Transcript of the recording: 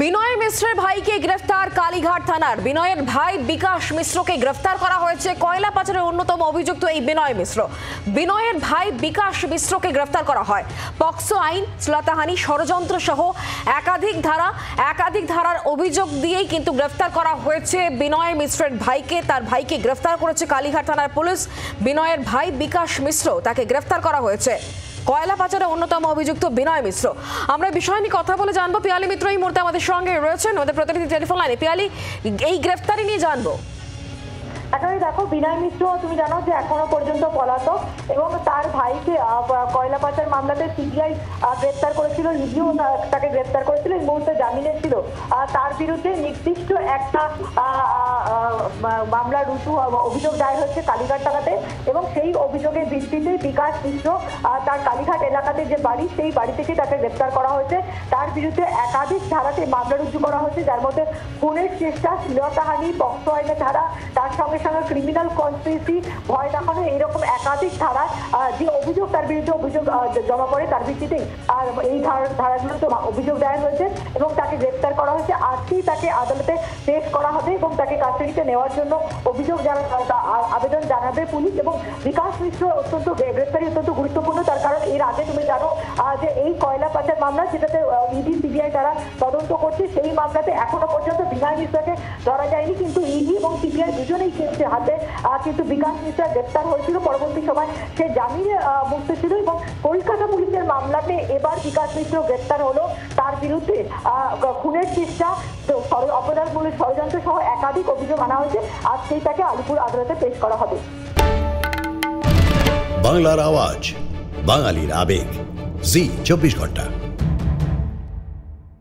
বিনয় মিশ্রের ভাইকে গ্রেফতার কালীঘাট থানার। বিনয়ের ভাই বিকাশ মিশ্রকে গ্রেফতার করা হয়েছে। কয়লা পাচারের অন্যতম অভিযুক্ত এই বিনয় মিশ্র। বিনয়ের ভাই বিকাশ মিশ্রকে গ্রেফতার করা হয় পক্সো আইন, শ্লীলতাহানি, ষড়যন্ত্র সহ একাধিক ধারার অভিযোগ দিয়েই কিন্তু গ্রেফতার করা হয়েছে বিনয় মিশ্রের ভাইকে। তার ভাইকে গ্রেফতার করেছে কালীঘাট থানার পুলিশ। বিনয়ের ভাই বিকাশ মিশ্র, তাকে গ্রেফতার করা হয়েছে। কয়লা পাচারের অন্যতম অভিযুক্ত বিনয় মিশ্র। আমরা বিষয় নিয়ে কথা বলে জানবো। পিয়ালি মিত্র এই মুহূর্তে আমাদের সঙ্গে রয়েছেন, আমাদের প্রতিনিধি টেলিফোন লাইনে। পিয়ালি, এই গ্রেফতারি নিয়ে জানবো। আসলে দেখো, বিনয় মিশ্র তুমি জানো যে এখনো পর্যন্ত পলাতক এবং তার ভাইকে কয়লা পাচার মামলাতে সিবিআই গ্রেফতার করেছিল, ইডিও তাকে গ্রেফতার করেছিল, এই মুহূর্তে জামিনে ছিল। তার বিরুদ্ধে নির্দিষ্ট একটা মামলা অভিযোগ দায়ের হচ্ছে কালীঘাট থানাতে এবং সেই অভিযোগের ভিত্তিতে বিকাশ মিশ্র তার কালীঘাট এলাকাতে যে বাড়ি, সেই বাড়ি থেকে তাকে গ্রেফতার করা হয়েছে। তার বিরুদ্ধে একাধিক ধারাতে মামলা রুজু করা হয়েছে, যার মধ্যে খুনের চেষ্টা, শ্লীলতাহানি, পক্সো আইনের ধারা, তার সঙ্গে সঙ্গে ক্রিমিনাল কনস্পিরেসি, ভয় দেখানো, এরকম একাধিক ধারা যে অভিযোগ তার বিরুদ্ধে অভিযোগ জমা পড়ে, তার ভিত্তিতেই আর এই ধারাগুলোতে অভিযোগ দায়ের হয়েছে এবং তাকে গ্রেফতার করা হয়েছে। আজকেই তাকে আদালতে পেশ করা হবে এবং তাকে কাস্টাডিতে নেওয়ার জন্য আবেদন জানাবে পুলিশ। এবং বিকাশ মিশ্র গ্রেফতারি অত্যন্ত গুরুত্বপূর্ণ, তার কারণ এর আগে তুমি জানো যে এই কয়লা পাচার মামলা, যেটাতে ইডি সিবিআই তারা তদন্ত করছে, সেই মামলাতে এখনো পর্যন্ত বিনয় মিশ্রকে ধরা যায়নি, কিন্তু ইডি এবং সিবিআই দুজনেই হাতে কিন্তু বিকাশ মিশ্র গ্রেফতার হয়েছিল। পরবর্তী সময় সে জামিনে মুক্ত ছিল এবং কলকাতা পুলিশের মামলাতে এবার বিকাশ মিশ্র গ্রেফতার হলো। তার বিরুদ্ধে খুনের চেষ্টা, অপরাধমূলক ষড়যন্ত্র সহ একাধিক অভিযোগ আনা হয়েছে। আজকেই তাকে আলিপুর আদালতে পেশ করা হবে। বাংলার আওয়াজ, বাঙালির আবেগ, জি 24 ঘন্টা।